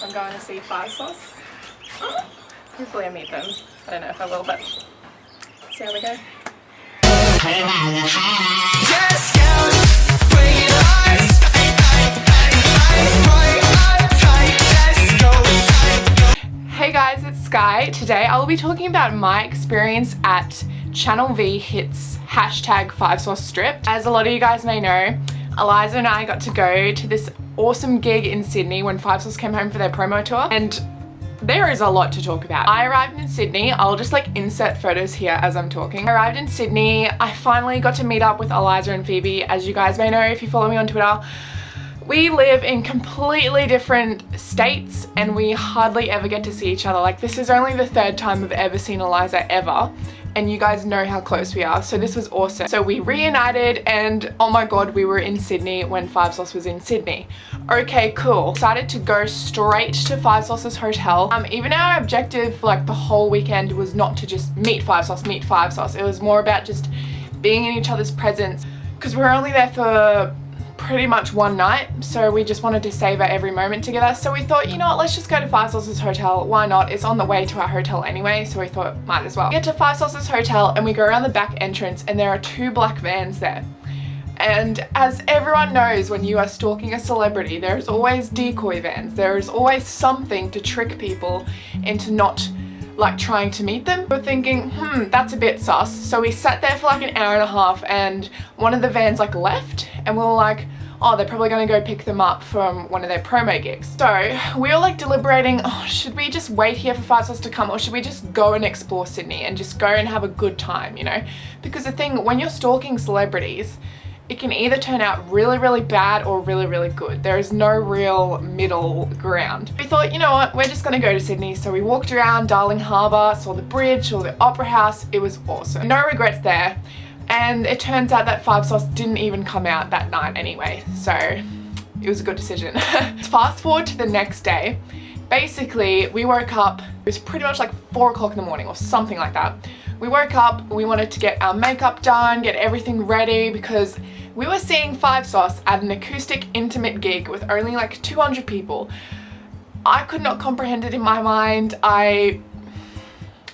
I'm going to see Five Sauce. Hopefully I meet them. I don't know if I will, but see how we go. Hey guys, it's Sky. Today I will be talking about my experience at Channel V Hits hashtag 5 Sauce Strip. As a lot of you guys may know, Eliza and I got to go to this awesome gig in Sydney when 5 Sauce came home for their promo tour, and there is a lot to talk about. I arrived in Sydney. I'll just like insert photos here as I'm talking. I arrived in Sydney. I finally got to meet up with Eliza and Phoebe. As you guys may know if you follow me on Twitter, we live in completely different states and we hardly ever get to see each other. Like, this is only the third time I've ever seen Eliza ever, and you guys know how close we are, so this was awesome. So we reunited, and oh my god, we were in Sydney when 5 Sauce was in Sydney. Okay, cool. Decided to go straight to 5 Sauce's hotel. Even our objective for like the whole weekend was not to just meet 5 Sauce. It was more about just being in each other's presence, because we were only there for pretty much one night, so we just wanted to savor every moment together. So we thought, you know what, let's just go to 5 Sauce's hotel. Why not? It's on the way to our hotel anyway, so we thought might as well. We get to 5 Sauce's hotel and we go around the back entrance and there are 2 black vans there. And as everyone knows, when you are stalking a celebrity, there's always decoy vans. There is always something to trick people into not like trying to meet them. We're thinking, that's a bit sus. So we sat there for like an hour and a half and one of the vans like left and we were like, oh, they're probably gonna go pick them up from one of their promo gigs. So we were like deliberating, oh, should we just wait here for 5 Sauce to come, or should we just go and explore Sydney and just go and have a good time, you know? Because the thing, when you're stalking celebrities, it can either turn out really, really bad or really, really good. There is no real middle ground. We thought, you know what, we're just gonna go to Sydney. So we walked around Darling Harbour, saw the bridge, saw the Opera House. It was awesome. No regrets there. And it turns out that 5 Sauce didn't even come out that night anyway. So it was a good decision. Fast forward to the next day. Basically, we woke up, it was pretty much like 4 o'clock in the morning or something like that. We woke up, we wanted to get our makeup done, get everything ready, because we were seeing 5 Sauce at an acoustic intimate gig with only like 200 people. I could not comprehend it in my mind.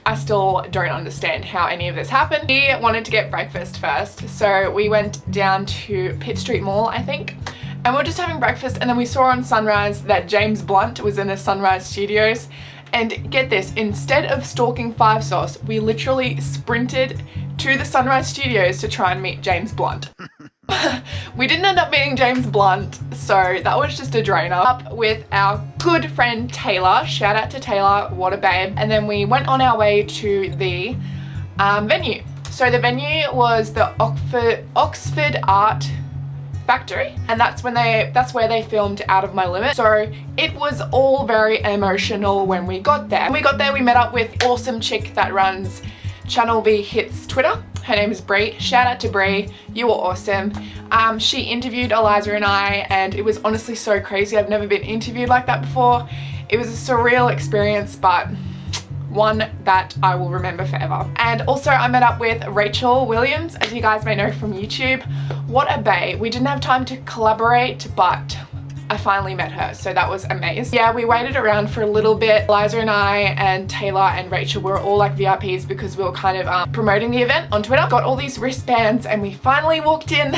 I still don't understand how any of this happened. We wanted to get breakfast first, so we went down to Pitt Street Mall, I think, and we were just having breakfast, and then we saw on Sunrise that James Blunt was in the Sunrise Studios. And get this, instead of stalking 5 Sauce, we literally sprinted to the Sunrise Studios to try and meet James Blunt. We didn't end up meeting James Blunt, so that was just a drainer. Up with our good friend Taylor, shout out to Taylor, what a babe. And then we went on our way to the venue. So the venue was the Oxford Art Factory, and that's where they filmed Out of My Limit. So it was all very emotional when we got there. When we got there, we met up with awesome chick that runs Channel V Hits Twitter. Her name is Brie. Shout out to Brie, you were awesome. She interviewed Eliza and I, and it was honestly so crazy. I've never been interviewed like that before. It was a surreal experience, but one that I will remember forever. And also I met up with Rachel Williams, as you guys may know from YouTube. What a bae. We didn't have time to collaborate, but I finally met her, so that was amazing. Yeah, we waited around for a little bit. Eliza and I and Taylor and Rachel were all like VIPs because we were kind of promoting the event on Twitter. Got all these wristbands and we finally walked in.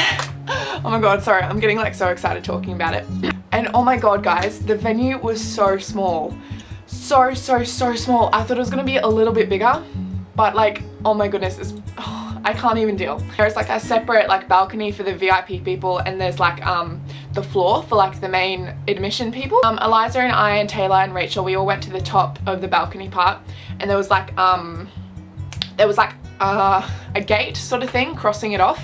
Oh my god, sorry, I'm getting like so excited talking about it. And oh my god guys, the venue was so small. So small. I thought it was gonna be a little bit bigger, but like, oh my goodness, I can't even deal. There's like a separate like balcony for the VIP people, and there's like the floor for like the main admission people. Eliza and I and Taylor and Rachel, we all went to the top of the balcony part, and there was like a gate sort of thing crossing it off.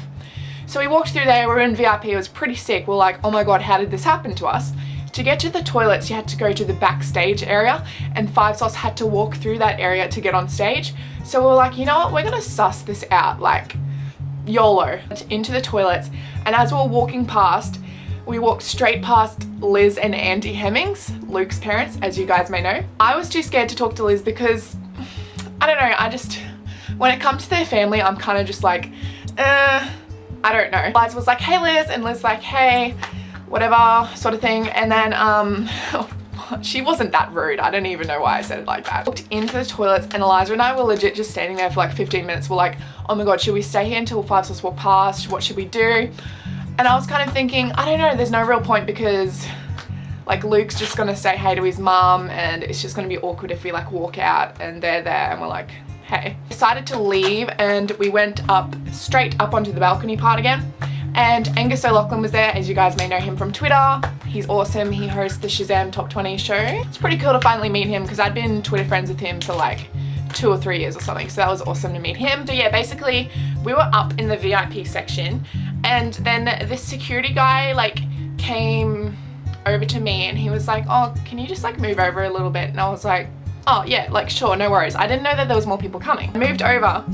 So we walked through there, we were in VIP, it was pretty sick. We're like, oh my god, how did this happen to us? To get to the toilets, you had to go to the backstage area, and 5 Sauce had to walk through that area to get on stage. So we were like, you know what, we're gonna suss this out, like YOLO. Into the toilets, and as we were walking past, we walked straight past Liz and Andy Hemmings, Luke's parents, as you guys may know. I was too scared to talk to Liz because, I don't know, when it comes to their family, I'm kind of just like, I don't know. Liz was like, hey Liz, and Liz like, hey, whatever sort of thing. And then she wasn't that rude. I don't even know why I said it like that. Walked into the toilets and Eliza and I were legit just standing there for like 15 minutes. We're like, oh my God, should we stay here until Five Sauce walk past? What should we do? And I was kind of thinking, I don't know, there's no real point because like Luke's just gonna say hey to his mum and it's just gonna be awkward if we like walk out and they're there and we're like, hey. Decided to leave and we went straight up onto the balcony part again. And Angus O'Loughlin was there, as you guys may know him from Twitter. He's awesome. He hosts the Shazam Top 20 show. It's pretty cool to finally meet him because I'd been Twitter friends with him for like 2 or 3 years or something. So that was awesome to meet him. So yeah, basically we were up in the VIP section and then this security guy like came over to me and he was like, oh, can you just like move over a little bit? And I was like, oh yeah, like sure, no worries. I didn't know that there was more people coming. I moved over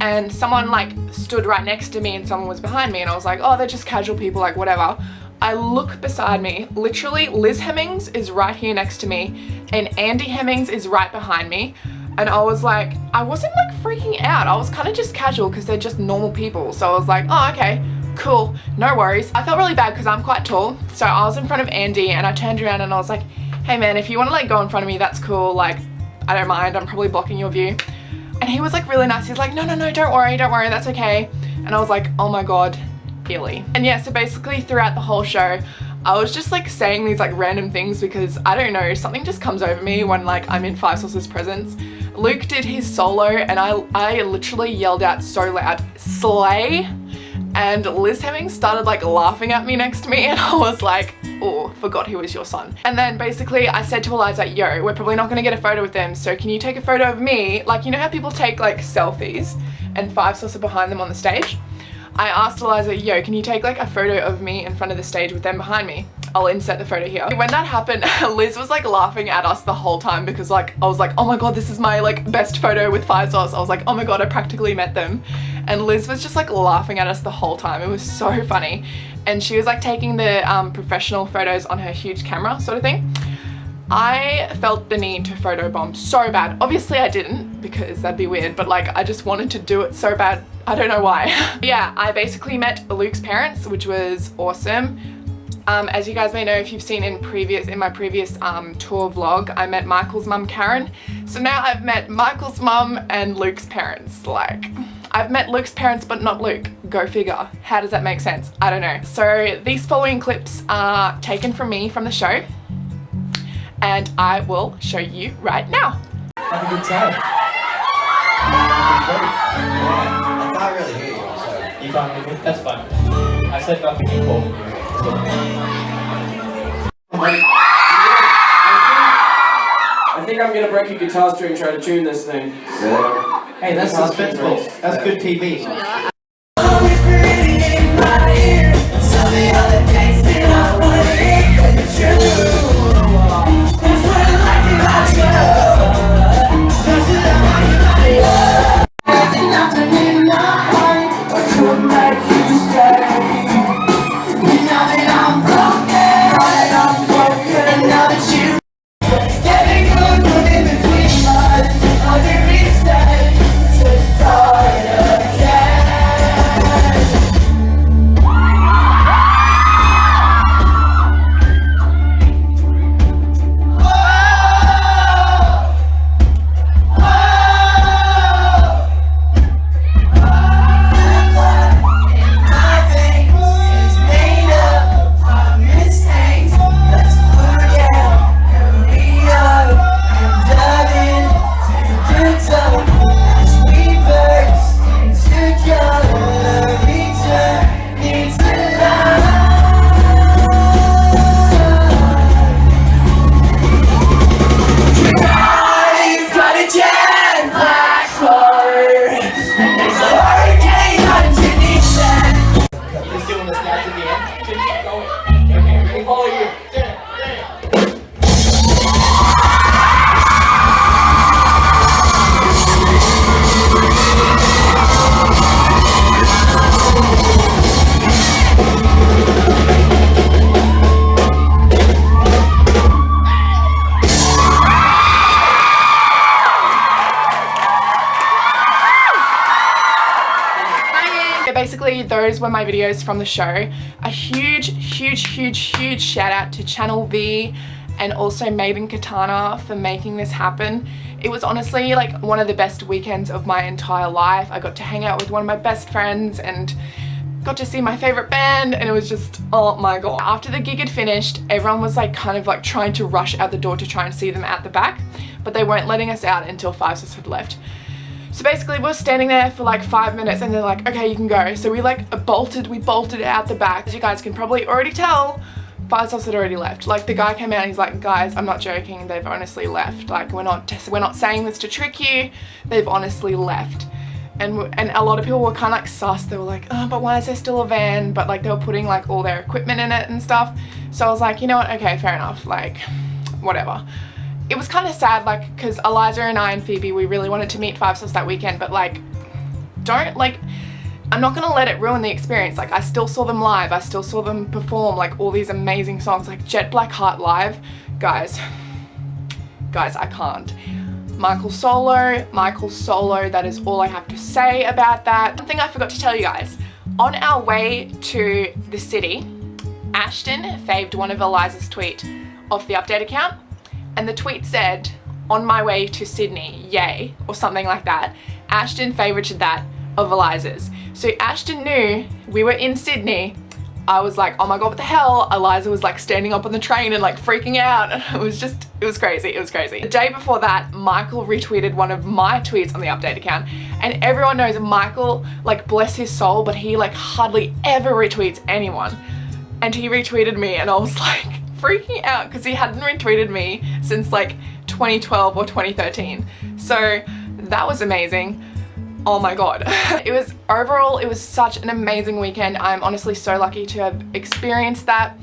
and someone like stood right next to me and someone was behind me and I was like, oh, they're just casual people, like whatever. I look beside me, literally Liz Hemmings is right here next to me and Andy Hemmings is right behind me. And I was like, I wasn't like freaking out. I was kind of just casual because they're just normal people. So I was like, oh, okay, cool, no worries. I felt really bad because I'm quite tall. So I was in front of Andy and I turned around and I was like, hey man, if you want to like go in front of me, that's cool. Like, I don't mind, I'm probably blocking your view. And he was like really nice. He's like, no, don't worry, that's okay. And I was like, oh my God, Illy. And yeah, so basically throughout the whole show, I was just like saying these like random things because I don't know, something just comes over me when like I'm in Five Sauce's presence. Luke did his solo and I literally yelled out so loud, slay. And Liz Hemmings started like laughing at me next to me and I was like, oh, forgot he was your son. And then basically I said to Eliza, yo, we're probably not gonna get a photo with them, so can you take a photo of me? Like, you know how people take like selfies and Five Sauce are behind them on the stage? I asked Eliza, yo, can you take like a photo of me in front of the stage with them behind me? I'll insert the photo here. When that happened, Liz was like laughing at us the whole time because like, I was like, oh my God, this is my like best photo with Five Sauce. I was like, oh my God, I practically met them. And Liz was just like laughing at us the whole time. It was so funny. And she was like taking the professional photos on her huge camera sort of thing. I felt the need to photobomb so bad. Obviously I didn't because that'd be weird, but like I just wanted to do it so bad. I don't know why. Yeah, I basically met Luke's parents, which was awesome. As you guys may know, if you've seen in my previous tour vlog, I met Michael's mum, Karen. So now I've met Michael's mum and Luke's parents. Like, I've met Luke's parents, but not Luke. Go figure. How does that make sense? I don't know. So these following clips are taken from me from the show, and I will show you right now. Have a good time. Yeah, I can't really hear you, so. You can't hear me? That's fine. I said nothing important. I think I'm gonna break a guitar string trying to tune this thing. Hey, that's suspenseful. That's good TV. Basically, those were my videos from the show. A huge shout out to Channel V and also Maiden Katana for making this happen. It was honestly like one of the best weekends of my entire life. I got to hang out with one of my best friends and got to see my favorite band, and it was just, oh my god. After the gig had finished, everyone was like kind of like trying to rush out the door to try and see them at the back, but they weren't letting us out until Five Sauce had left. So basically we were standing there for like 5 minutes and they're like, okay, you can go. So we bolted out the back. As you guys can probably already tell, Five Sauce had already left. Like the guy came out and he's like, guys, I'm not joking, they've honestly left. Like we're not saying this to trick you, they've honestly left. And a lot of people were kind of like sus. They were like, oh, but why is there still a van? But like they were putting like all their equipment in it and stuff. So I was like, you know what, okay, fair enough, like whatever. It was kind of sad, like, because Eliza and I and Phoebe, we really wanted to meet Five Sauce that weekend, but like, I'm not gonna let it ruin the experience. Like I still saw them live, I still saw them perform like all these amazing songs, like Jet Black Heart live. Guys, I can't. Michael Solo, that is all I have to say about that. One thing I forgot to tell you guys, on our way to the city, Ashton faved one of Eliza's tweet off the update account, and the tweet said, on my way to Sydney, yay, or something like that. Ashton favorited that of Eliza's. So Ashton knew we were in Sydney. I was like, oh my god, what the hell? Eliza was like standing up on the train and like freaking out. It was crazy, it was crazy. The day before that, Michael retweeted one of my tweets on the update account, and everyone knows Michael, like bless his soul, but he like hardly ever retweets anyone. And he retweeted me and I was like freaking out because he hadn't retweeted me since like 2012 or 2013. So that was amazing. Oh my god. Overall, it was such an amazing weekend. I'm honestly so lucky to have experienced that.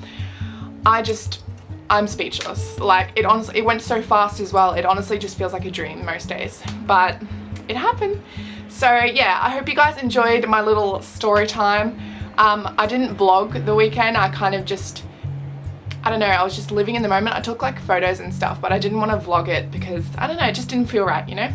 I'm speechless. Like it went so fast as well. It honestly just feels like a dream most days, but it happened. So yeah, I hope you guys enjoyed my little story time. I didn't vlog the weekend. I kind of just, I don't know, I was just living in the moment. I took like photos and stuff, but I didn't want to vlog it because, I don't know, it just didn't feel right, you know?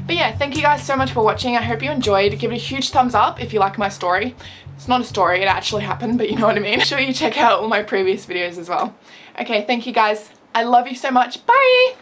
But yeah, thank you guys so much for watching. I hope you enjoyed. Give it a huge thumbs up if you like my story. It's not a story, it actually happened, but you know what I mean. Make sure you check out all my previous videos as well. Okay, thank you guys. I love you so much. Bye!